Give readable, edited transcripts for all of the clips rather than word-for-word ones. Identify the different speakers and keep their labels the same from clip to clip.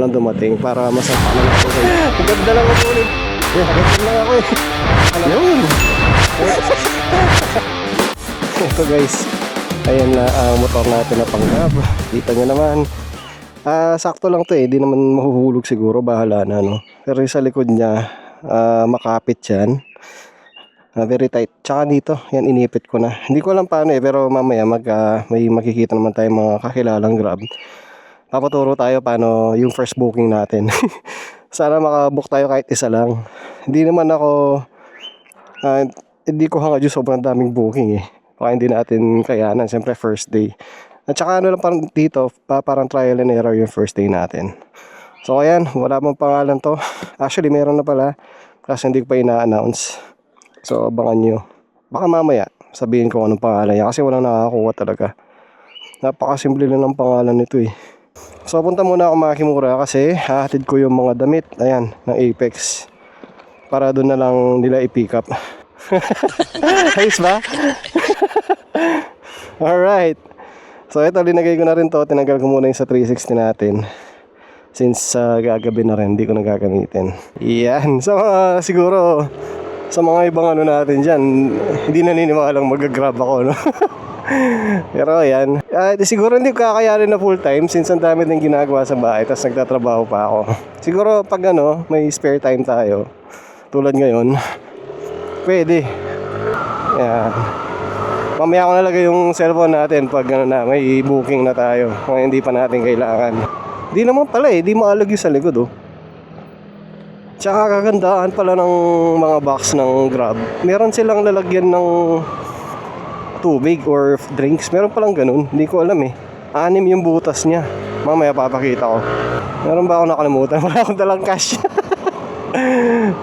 Speaker 1: Nang dumating para masampahan na natin kayo. Ang ganda lang ako ulit. Hagatan lang ako eh. Yun. Ito guys. Ayan na ang motor natin na pang-grab. Kita nyo naman. Sakto lang to eh. Di naman mahuhulog siguro. Bahala na no. Pero sa likod niya, makapit yan. Very tight. Tsaka dito, yan inipit ko na. Hindi ko alam paano eh. Pero mamaya may makikita naman tayo mga kakilalang grab. Papaturo tayo paano yung first booking natin. Sana makabook tayo kahit isa lang. Hindi naman ako hindi ko hangad yung sobrang daming booking eh. Baka hindi natin kayanan. Siyempre first day. At saka ano lang parang dito, parang trial and error yung first day natin. So ayan, wala pang pangalan to. Actually meron na pala. Kasi hindi ko pa ina-announce. So abangan nyo. Baka mamaya sabihin ko anong pangalan niya. Kasi walang nakakakuha talaga. Napakasimple lang ng pangalan nito eh. So punta muna ako mga Kimura kasi hahatid ko yung mga damit, ayan, ng Apex. Para doon na lang nila i-pick up. Ayos ba? Alright. So ito, linagay ko na rin to. Tinanggal ko muna yung sa 360 natin. Since gagabi na rin, hindi ko na gagamitin. Yan. So siguro sa mga ibang ano natin dyan, hindi naniniwalang mag-grab ako, no? Pero ayan, siguro hindi ko kakayanin na full time since ang dami din ginagawa sa bahay tapos nagtatrabaho pa ako. Siguro pag ano, may spare time tayo tulad ngayon, pwede. Ayan. Mamaya ko nalagay yung cellphone natin pag ano na, may booking na tayo kung hindi pa natin kailangan. Di naman pala eh, di maalagay sa likod oh. Tsaka kagandahan pala ng mga box ng Grab, meron silang lalagyan ng tubig or drinks. Meron palang ganun. Hindi ko alam eh. 6 yung butas niya. Mamaya papakita ko. Meron ba ako nakalimutan? Wala akong dalang cash.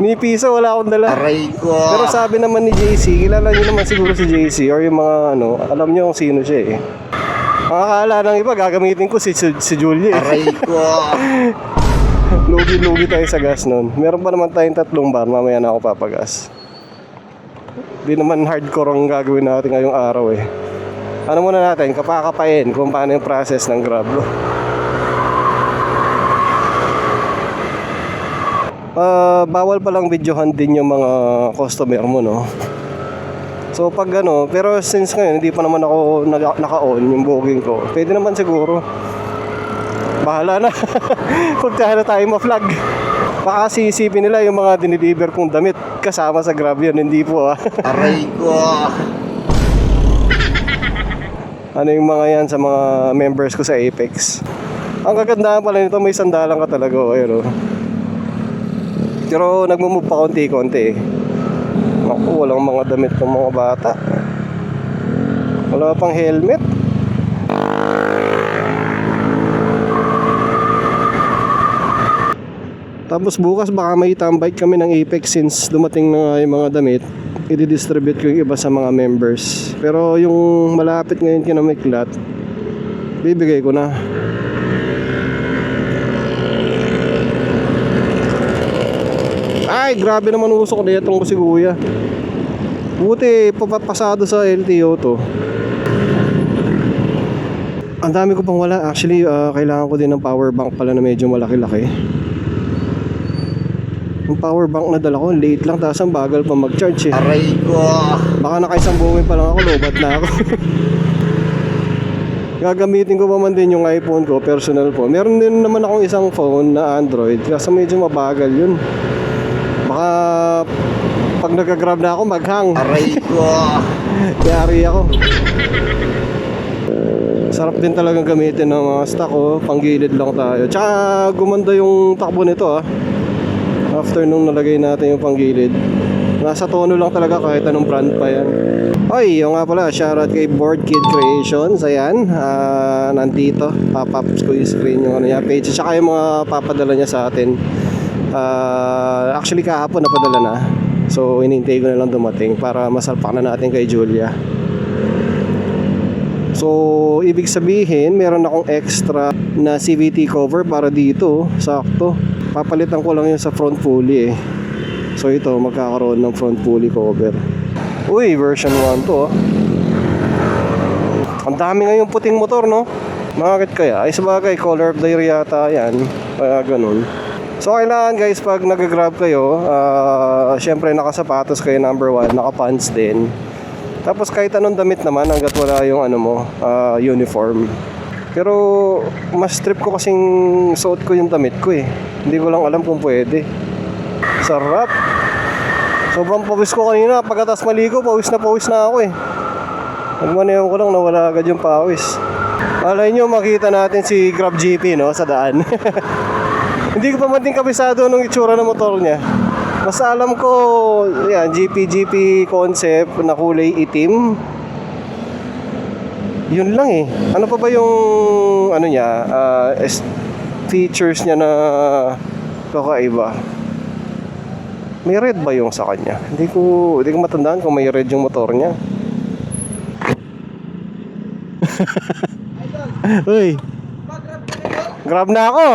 Speaker 1: Ni piso wala akong dala. Aray ko. Pero sabi naman ni JC, kilala niyo naman siguro si JC or yung mga ano, alam niyo kung sino siya eh. Makakala ng iba, gagamitin ko si Julia eh. Aray ko. Lugi-lugi tayo sa gas nun. Meron pa naman tayong 3 bar. Mamaya na ako papagas. Di naman hardcore ang gagawin natin ngayong araw eh. Ano muna natin, kapakapain kung paano yung process ng Grab. Bawal palang videohan din yung mga customer mo, no? So pag ano, pero since ngayon hindi pa naman ako naka-on yung booking ko, pwede naman siguro. Bahala na. Pagtahan na tayo ma-flag. Baka sisipin nila yung mga dinideliver kong damit kasama sa Grab yun, hindi po ah. Aray ko. Ano yung mga yan sa mga members ko sa Apex. Ang kagandahan pala nito, may sandalan ka talaga oh, ayun, oh. Pero nagmumove pa konti-konti eh. Naku, walang mga damit ng mga bata. Wala pang helmet. Tapos bukas baka may tambay kami ng Apex since dumating na yung mga damit. I-distribute ko yung iba sa mga members. Pero yung malapit ngayon kina Miklat, bibigay ko na. Ay, grabe naman usok na itong si Kuya. Buti papapasado sa LTO to. Ang dami ko pang wala. Actually, kailangan ko din ng power bank pala na medyo malaki-laki. Yung power bank na dala ko, late lang, tapos ang bagal pa mag-charge eh. Aray ko. Baka nakaisang buwin pa lang ako, lobat na ako. Gagamitin ko pa man din yung iPhone ko, personal phone. Meron din naman akong isang phone na Android, kasi medyo mabagal yun. Baka pag nag-grab na ako, maghang. Aray ko. Yari ako. Sarap din talagang gamitin ng mga stock ko, panggilid lang tayo. Tsaka gumanda yung takbo nito ah. After nung nalagay natin yung panggilid, nasa tono lang talaga kahit anong brand pa yan. Oy, yung nga pala, shoutout kay Board Kid Creations. Ayan, nandito, pop-up ko yung screen yung ano niya, page. Tsaka yung mga papadala niya sa atin. Actually kahapon napadala na. So inintay ko na lang dumating para masalpak na natin kay Julia. So ibig sabihin, meron akong extra na CVT cover para dito, sakto. Papalitan ko lang yun sa front pulley eh. So ito, magkakaroon ng front pulley cover. Uy, version 1 to oh. Ang dami ngayong puting motor no. Bakit kaya? Ay sabagay, color of the year yata yan. Kaya ganun. So kailangan guys pag nag-grab kayo, syempre nakasapatos kayo number 1, naka-pants din. Tapos kahit anong damit naman hanggat wala yung ano mo, uniform. Pero mas trip ko kasing suot ko yung damit ko eh. Hindi ko lang alam kung pwede. Sarap. Sobrang pawis ko kanina, pagkatas maligo, pawis na ako eh. Nagmaneho ko lang, nawala agad yung pawis. Alay nyo, makita natin si Grab GP no, sa daan. Hindi ko pa man din kabisado nung itsura ng motor niya. Mas alam ko, yan, GP concept na kulay itim. Yun lang eh. Ano pa ba yung ano niya, features niya na kakaiba? May red ba yung sa kanya? Hindi ko matandaan kung may red yung motor niya. Uy. Grab na ako.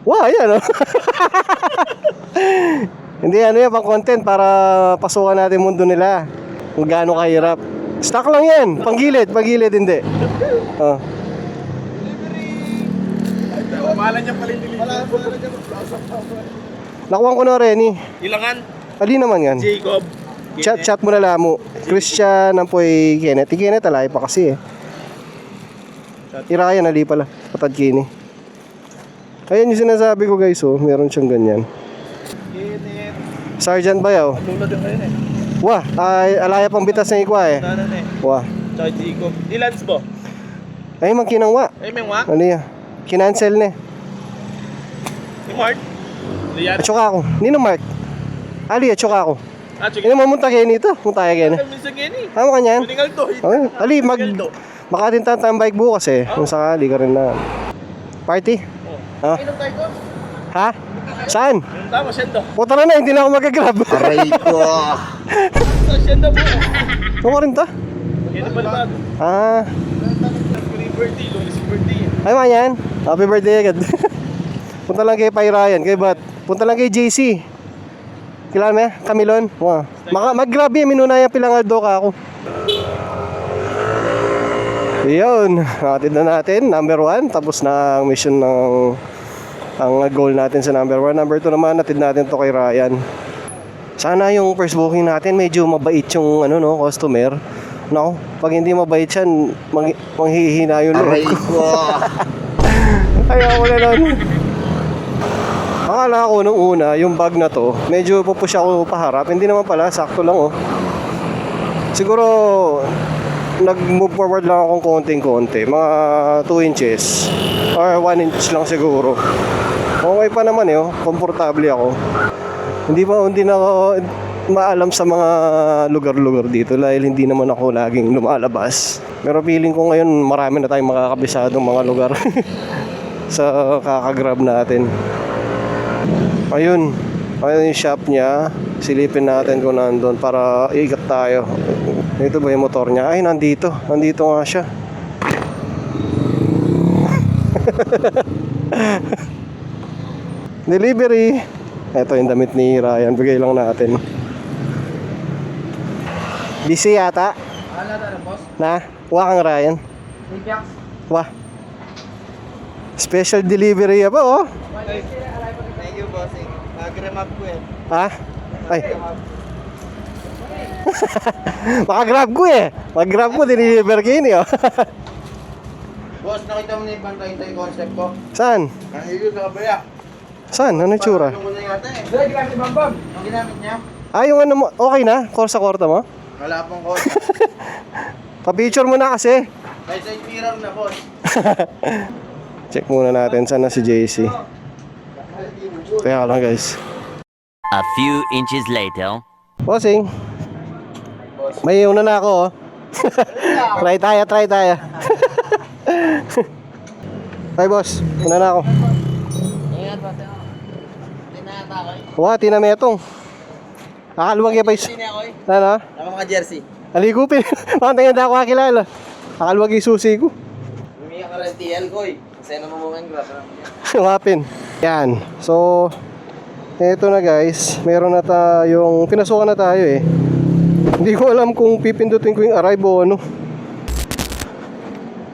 Speaker 1: Wow, yan oh. Hindi ano yan, pang content para pasukan natin mundo nila. Kung gaano kahirap. Stock lang yan, panggilid hindi. Oh.
Speaker 2: Mahalan niya pala yung
Speaker 1: Nakuha ko na Renny.
Speaker 2: Ilangan?
Speaker 1: Ali naman yan.
Speaker 2: Jacob.
Speaker 1: Chat mo na lang mo. Christian ang po'y Kenneth. Kenneth alay pa kasi eh. Irayan ali pala. Patad kini. Ayan yung sinasabi ko guys oh. Meron siyang ganyan.
Speaker 2: Kenneth.
Speaker 1: Sergeant Bayaw.
Speaker 2: Lula din kayo eh.
Speaker 1: Wah, ay alaya pang bitas ng ikwa eh.
Speaker 2: Nanan eh.
Speaker 1: Wah.
Speaker 2: Tsaka Jacob. Ilans mo?
Speaker 1: Ay magkinangwa.
Speaker 2: Ay, may wak.
Speaker 1: Ano yan? Kinancel na.
Speaker 2: Si Mark. Lian.
Speaker 1: At saka ako. Nino Mark. Ali at saka ako.
Speaker 2: Sige.
Speaker 1: Ino mamunta kayo nito. Munta kayo kayo.
Speaker 2: Minsan gini.
Speaker 1: Tama ka niyan?
Speaker 2: Kuningal to.
Speaker 1: Okay. Ali, makatin tambike bukas eh. Kung sakali ka rin na. Party? Ha?
Speaker 2: Inom tayo ko.
Speaker 1: Ha? Saan?
Speaker 2: Tama, Shendo.
Speaker 1: Puta na, hindi na ako mag-grab.
Speaker 3: Aray ko.
Speaker 2: Sa Shendo po.
Speaker 1: Ito ka rin ta?
Speaker 2: Ito pala bago.
Speaker 1: Ah.
Speaker 2: Happy birthday. Lunes yung birthday.
Speaker 1: Ay mga yan. Happy birthday agad. Punta lang kay Pai Ryan, kay Bat. Punta lang kay JC. Kailan mo yan? Camilon? Wow. Mag-grab yan, minuna yan pilangaldo ka ako. Yun, nakatid na natin. Number 1, tapos na ang mission ng ang goal natin sa number 1. Number 2 naman, natid natin to kay Ryan. Sana yung first booking natin, medyo mabait yung customer. No, pag hindi mabait yan, manghihina yung loob
Speaker 3: Aray
Speaker 1: ko.
Speaker 3: ko.
Speaker 1: Ayaw ko na nun. Akala ko nung una, yung bag na to, medyo pupush ako paharap. Hindi naman pala, sakto lang oh. Siguro, nag-move forward lang akong konting-konti. Mga 2 inches. Or 1 inch lang siguro. Okay pa naman eh oh. Komportable ako. Hindi na ako maalam sa mga lugar-lugar dito dahil hindi naman ako laging lumalabas. Pero feeling ko ngayon marami na tayong makakabisadong mga lugar sa kakagrab natin. Ayun yung shop niya. Silipin natin kung nandun para iigat tayo. Ito ba yung motor niya? Ay, nandito nga siya. Delivery. Ito yung damit ni Ryan. Bigay lang natin. Busy yata. Na? Wah kang Ryan. Wah. Special delivery ba oh?
Speaker 2: Thank you, bossing. Mag-remap ko eh.
Speaker 1: Ha? Ay. Maka-grab ko eh. Mag-grab ko, deliver kayo niyo.
Speaker 2: Boss, nakita mo na yung pantay-tay concept ko?
Speaker 1: Saan?
Speaker 2: Nahihilo sa kabaya.
Speaker 1: Saan? Ano yung tsura?
Speaker 2: Yung una yata eh. Dahil ginamit ni Bambam. Ang ginamit niya?
Speaker 1: Ah, yung ano mo, okay na? Korsa-korta mo?
Speaker 2: Wala pong code.
Speaker 1: Pa-picture mo na kasi.
Speaker 2: May side mirror na, boss.
Speaker 1: Check muna natin saan na si JC. Kaya lang guys.
Speaker 4: A few inches later.
Speaker 1: Bossing. May una na ako oh. Try tayo. Hi boss, una na ako.
Speaker 2: Ingat ba tayo? Tinatake.
Speaker 1: Wah, tinametong. Akaluwag yung pais.
Speaker 2: Sino ako eh?
Speaker 1: Ano?
Speaker 2: Naka mga jersey.
Speaker 1: Aligupin. Bakit tingin na ako kakilala? Akaluwag yung susi ko.
Speaker 2: Umiyak ka rin TL ko eh. Kasi naman mo ang grab.
Speaker 1: Wapin. Yan. So, eto na guys. Meron na tayong, pinasukan na tayo eh. Hindi ko alam kung pipindutin ko yung arrive o ano.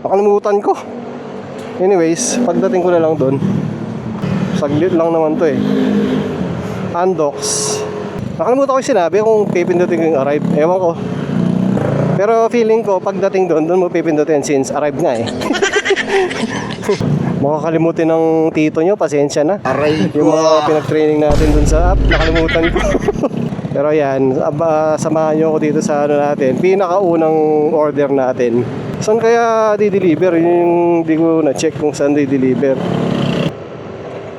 Speaker 1: Nakalimutan ko. Anyways, pagdating ko na lang doon, Saglit lang naman to eh. Andox. Nakalimutan ko yung sinabi kung pipindutin ko yung arrive. Ewan ko. Pero feeling ko pagdating doon mo pipindutin since arrive nga eh. Makakalimutin ng tito nyo, pasensya na.
Speaker 2: Aray
Speaker 1: Yung
Speaker 2: ko.
Speaker 1: mga pinag-training natin dun sa app, nakalimutan ko. Pero yan, samahan nyo ako dito sa ano natin, pinakaunang order natin. Saan kaya di-deliver? Yung di ko na-check kung saan di-deliver.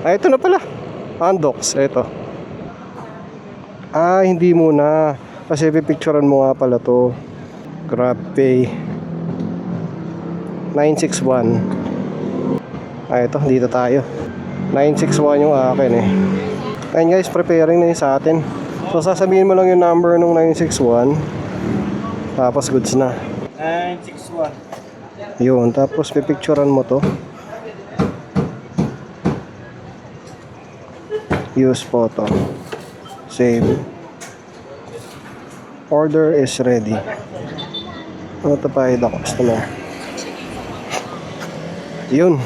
Speaker 1: Ah, ito na pala. Andox, ito. Ah, hindi muna. Kasi pipicturean mo nga pala to. GrabPay 961. Ah, ito, dito tayo. 961 yung akin eh. Ayun guys, preparing na yun sa atin. So sasabihin mo lang yung number nung 961. Tapos goods na.
Speaker 2: 961.
Speaker 1: Yun, tapos pipicturean mo to. Use photo. Save. Order is ready. Notify the customer. Yun.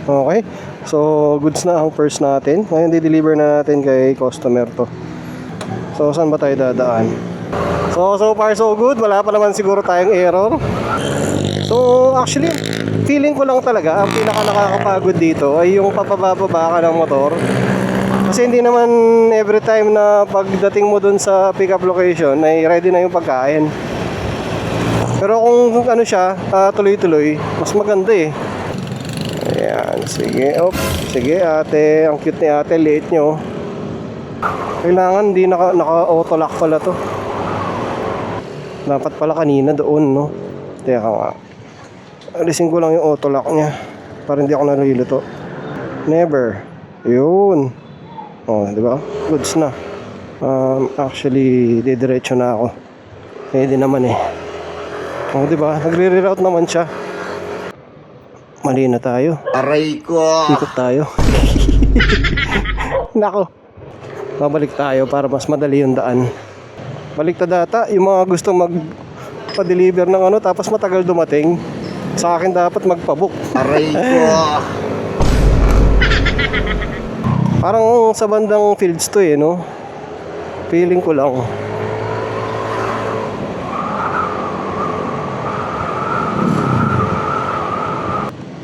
Speaker 1: Okay. So, goods na ang first natin. Ngayon, di-deliver na natin kay customer to. So, saan ba tayo dadaan? So far so good. Wala pa naman siguro tayong error. So, actually, feeling ko lang talaga ang pinaka nakakapagod dito ay yung papababa ka ng motor. Kasi hindi naman every time na pagdating mo dun sa pickup location ay ready na yung pagkain. Pero kung ano siya, tuloy-tuloy, mas maganda eh. Ayan, sige. Sige ate, ang cute ni ate, late nyo. Kailangan hindi naka-auto lock pala to. Dapat pala kanina doon, no? Teka nga. Alisin ko lang yung auto lock niya para hindi ako nalilito. Never. Yun. Oh, di ba? Goods na. Actually, didiretso na ako. Pwede naman eh. Oh, di ba? Nagre-reroute naman siya. Mali na tayo.
Speaker 2: Aray ko.
Speaker 1: Ikot tayo. Nako. Babalik tayo para mas madali yung daan. Baliktad data, yung mga gusto magpa-deliver ng ano tapos matagal dumating. Sa akin dapat magpabook.
Speaker 2: Aray ko.
Speaker 1: Parang sa bandang fields to eh, no? Feeling ko lang.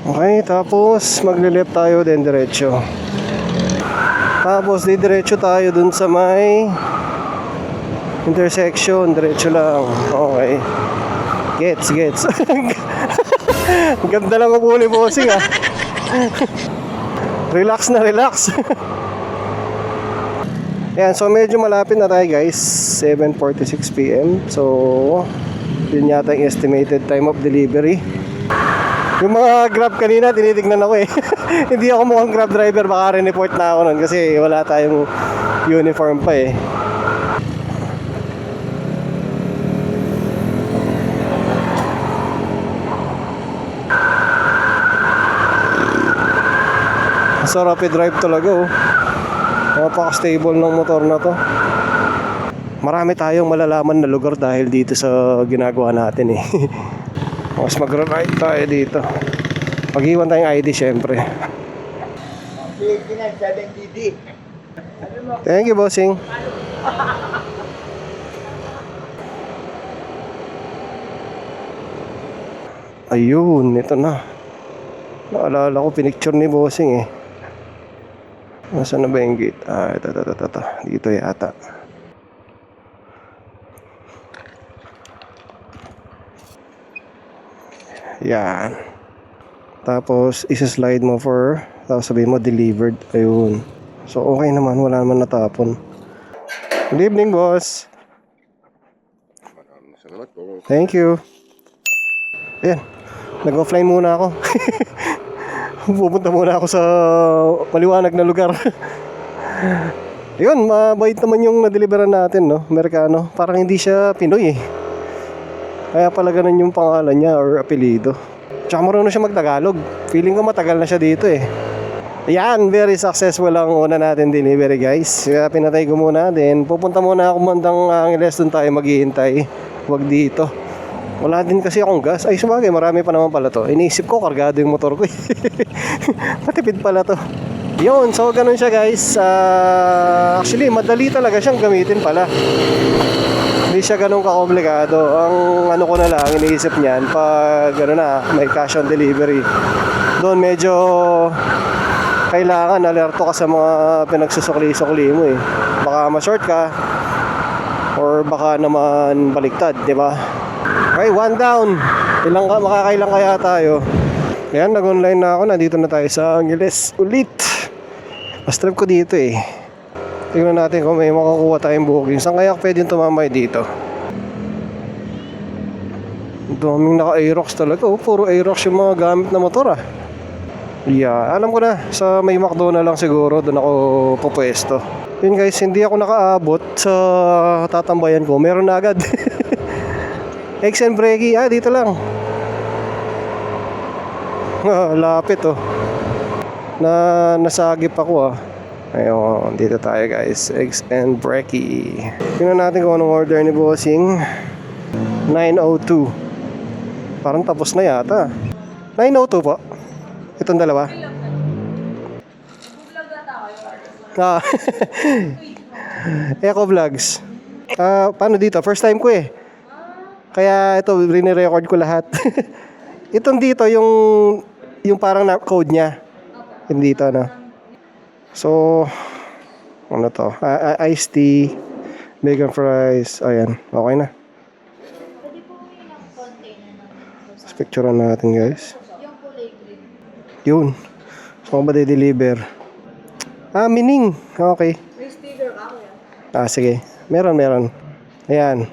Speaker 1: Okay, tapos magle-left tayo din diretso. Tapos diretso tayo dun sa may intersection, diretso lang. Okay. Gets. Ganda lang ako ni bossing ah. Relax na relax. Yan, so medyo malapit na tayo guys. 7:46 PM. So, yun yata yung estimated time of delivery. Yung mga Grab kanina, tinitignan ako eh. Hindi ako mukhang Grab driver, baka report na ako nun kasi wala tayong uniform pa eh. So rapid drive talaga oh. Napaka-stable ng motor na to. Marami tayong malalaman na lugar dahil dito sa ginagawa natin eh. Mas mag-ride tayo dito. Mag-iwan tayong ID syempre. Thank you, bossing. Ayun, ito na. Naalala ko, pinicture ni bossing eh. Nasaan na ba yung gate? Ah, ito. Dito yata. Yan. Tapos, isa-slide mo tapos sabihin mo, delivered. Ayun. So, okay naman. Wala naman natapon. Good evening, boss. Thank you. Ayan. Nag-offline muna ako. Pupunta muna ako sa maliwanag na lugar. Yun, mabait naman yung na-deliveran natin, no? Amerikano. Parang hindi siya Pinoy eh. Kaya pala ganun yung pangalan niya or apelido. Tsaka marunong siya mag-Tagalog. Feeling ko matagal na siya dito eh. Ayan, very successful ang una natin delivery guys. Kaya pinatay ko muna. Then pupunta muna ako mandang Angeles. Doon tayo maghihintay. Huwag dito. Wala din kasi akong gas. Ay, sabagay, marami pa naman pala to. Iniisip ko, kargado yung motor ko eh. Matipid pala to. Yun, so ganun siya guys. Actually, madali talaga siyang gamitin pala. Hindi siya ganun kakomplikado. Ang ano ko na lang, iniisip niyan, pag ano na, may cash on delivery. Doon medyo kailangan alerto ka sa mga pinagsusukli-sukli mo eh. Baka ma-short ka or baka naman baliktad, di ba? Okay, one down. Makakailang kaya tayo? Ayan, nag-online na ako. Nandito na tayo sa Angeles ulit. Mas trip ko dito eh. Tingnan natin kung may makukuha tayong booking. Saan kaya pwedeng tumambay dito? Daming naka-Aerox talaga. Oh, puro Aerox yung mga gamit na motor ah. Yeah, alam ko na. Sa may McDo na lang siguro. Doon ako pupwesto. Yun guys, hindi ako nakaabot sa tatambayan ko. Meron na agad. X and Brekkie. Dito lang. Lapit oh. Nasagip ako ah. Ayun, dito tayo guys. X and Brekkie. Tingnan natin kung anong order ni Bossing. 902. Parang tapos na yata. 902 po. Itong dalawa. Eco Vlogs. Paano dito? First time ko eh. Kaya ito, rini-record ko lahat. Itong dito, yung parang code niya. Yung dito, no? So, ano to? Iced tea, bacon fries. Ayan, okay na. Let's picturean natin, guys. Yun. So, ba de-deliver? Mining. Okay.
Speaker 3: May sticker ka, kuya?
Speaker 1: Sige. Meron. Ayan.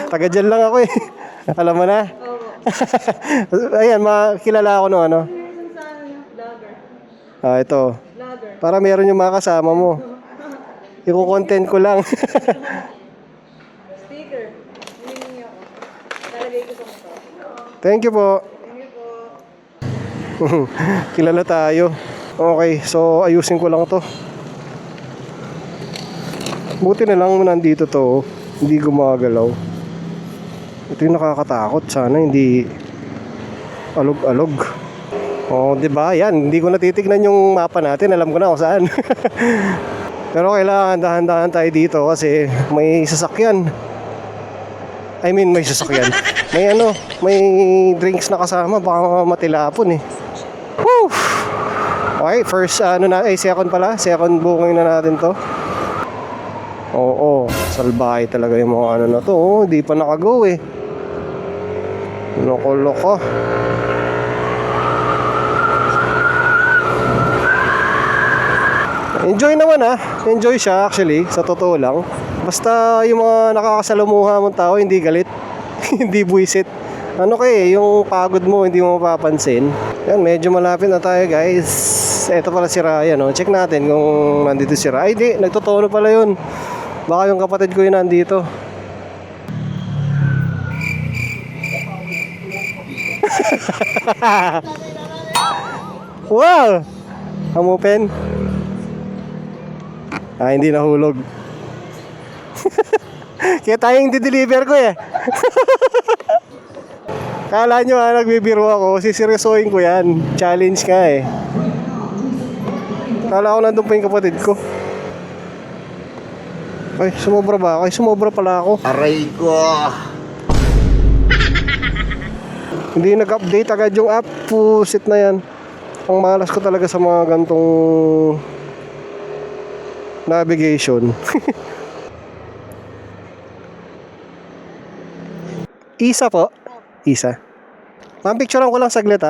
Speaker 1: Taga dyan lang ako eh. Alam mo na?
Speaker 3: Oo.
Speaker 1: Ayan, makilala ako no ano.
Speaker 3: Sa ano niya? Vlogger.
Speaker 1: Ito.
Speaker 3: Vlogger.
Speaker 1: Para meron yung mga kasama mo. Iko-content ko lang.
Speaker 3: Sticker. Hiningi ako. Lalagay ko sa motor.
Speaker 1: Thank you po.
Speaker 3: Thank you po.
Speaker 1: Kilala tayo. Okay, so ayusin ko lang to. Buti na lang nandito to. Hindi gumagalaw. Ito yung nakakatakot. Sana hindi alog-alog. Oh, 'di ba? Yan, hindi ko natitignan yung mapa natin. Alam ko na kung saan. Pero kailangan dahan-dahan tayo dito kasi may sasakyan. I mean, may sasakyan. May drinks na kasama. Baka matilapon eh. Woo! Okay, first second pala. Second booking na natin to. Oo, salbahay talaga yung mga ano na to. Di pa nakago eh. Loko-loko. Enjoy naman Enjoy siya actually, sa totoo lang. Basta yung mga nakakasalamuha mong tao, hindi galit. Hindi buwisit. Yung pagod mo, hindi mo mapapansin. Yan, medyo malapit na tayo guys. Ito pala si Ryan, no? Check natin kung nandito si Ryan. Ay, di, nagtotono pala yun. Baka yung kapatid ko yun nandito. Wow! Ang open. Hindi nahulog. Kaya tayong di-deliver ko eh. Kala nyo nagbibiro ako, siseryosohin ko yan. Challenge nga eh. Kala ko nandun pa yung kapatid ko. Ay, sumobra ba ako? Ay, sumobra pala ako.
Speaker 2: Aray ko.
Speaker 1: Hindi nag-update agad yung app. Pusit na yan. Ang malas ko talaga sa mga gantong navigation. Isa po. Isa. Picturean ko lang saglit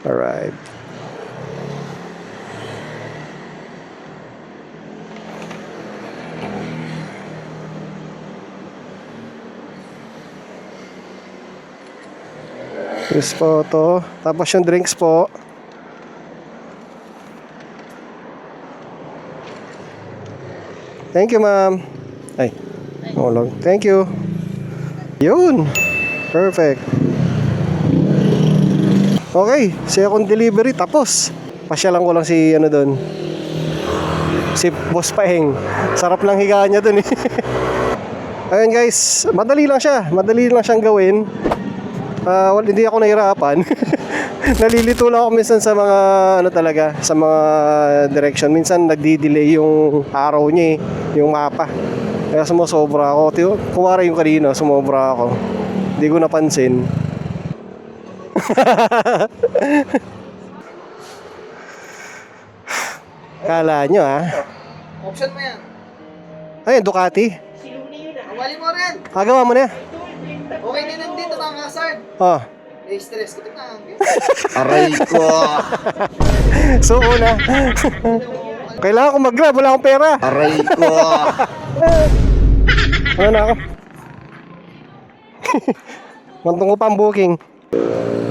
Speaker 1: Alright. Yes po to. Tapos yung drinks po. Thank you, ma'am. Ay. Ulog. Thank you. Yun. Perfect. Okay, second delivery tapos. Pasyalan ko lang si doon. Si Boss Paeng. Sarap lang higaan niya doon eh. Ayun guys, madali lang siya. Madali lang siyang gawin. Hindi ako nahirapan. Nalilito lang ako minsan sa mga ano talaga, sa mga direction. Minsan nagdi-delay yung araw niya yung mapa. Kaya sumusobra ako. Kumara yung kanina, sumobra ako. Hindi ko napansin. Kala nyo
Speaker 2: Option mo yan.
Speaker 1: Ayun, Ducati.
Speaker 2: Awali mo rin.
Speaker 1: Gawa mo na.
Speaker 2: Okay din dito na ang hazard.
Speaker 1: Oh.
Speaker 2: Stress ko na.
Speaker 1: Aray ko. So una. Kailangan ko mag-grab, wala akong pera. Aray ko. Ano na ako? Mantong ko pa ang booking.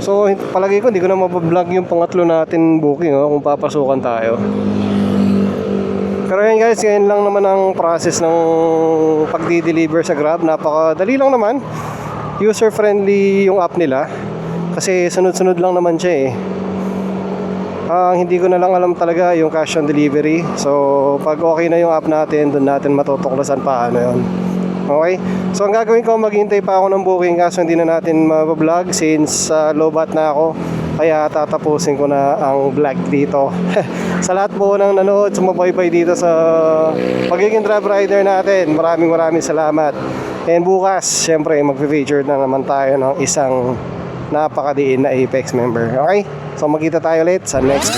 Speaker 1: So palagi ko hindi ko na mabablog yung pangatlo natin booking kung papasukan tayo. Pero yan guys, ngayon lang naman ang process ng pagdi-deliver sa Grab. Napakadali lang naman. User friendly yung app nila. Kasi sunod-sunod lang naman siya Ang hindi ko na lang alam talaga yung cash on delivery. So pag okay na yung app natin, doon natin matutuklasan paano yun. Okay? So ang gagawin ko, maghintay pa ako ng booking kaso hindi na natin mabablog since low bat na ako. Kaya tatapusin ko na ang vlog dito. Sa lahat po ng nanood, sumabaybay dito sa pagiging Grab rider natin, maraming salamat. And bukas, syempre magfe-feature na naman tayo ng isang napakadiin na Apex member. Okay? So magkita tayo ulit sa next.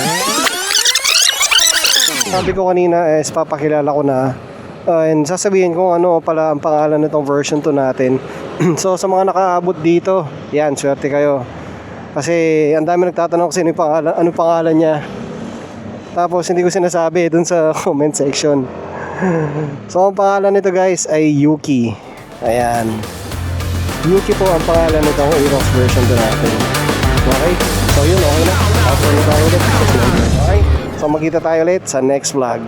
Speaker 1: Sabi ko kanina is papakilala ko na and sasabihin kung ano pala ang pangalan nitong version 2 natin. So sa mga nakaabot dito, yan, swerte kayo. Kasi ang dami nagtatanong kung anong pangalan niya. Tapos hindi ko sinasabi dun sa comment section. So ang pangalan nito guys ay Yuki. Ayan. Yuki po ang pangalan nitong Aerox version 2 natin. Okay? So yun, okay na. Tapos tayo ulit. Okay? So magkita tayo ulit sa next vlog.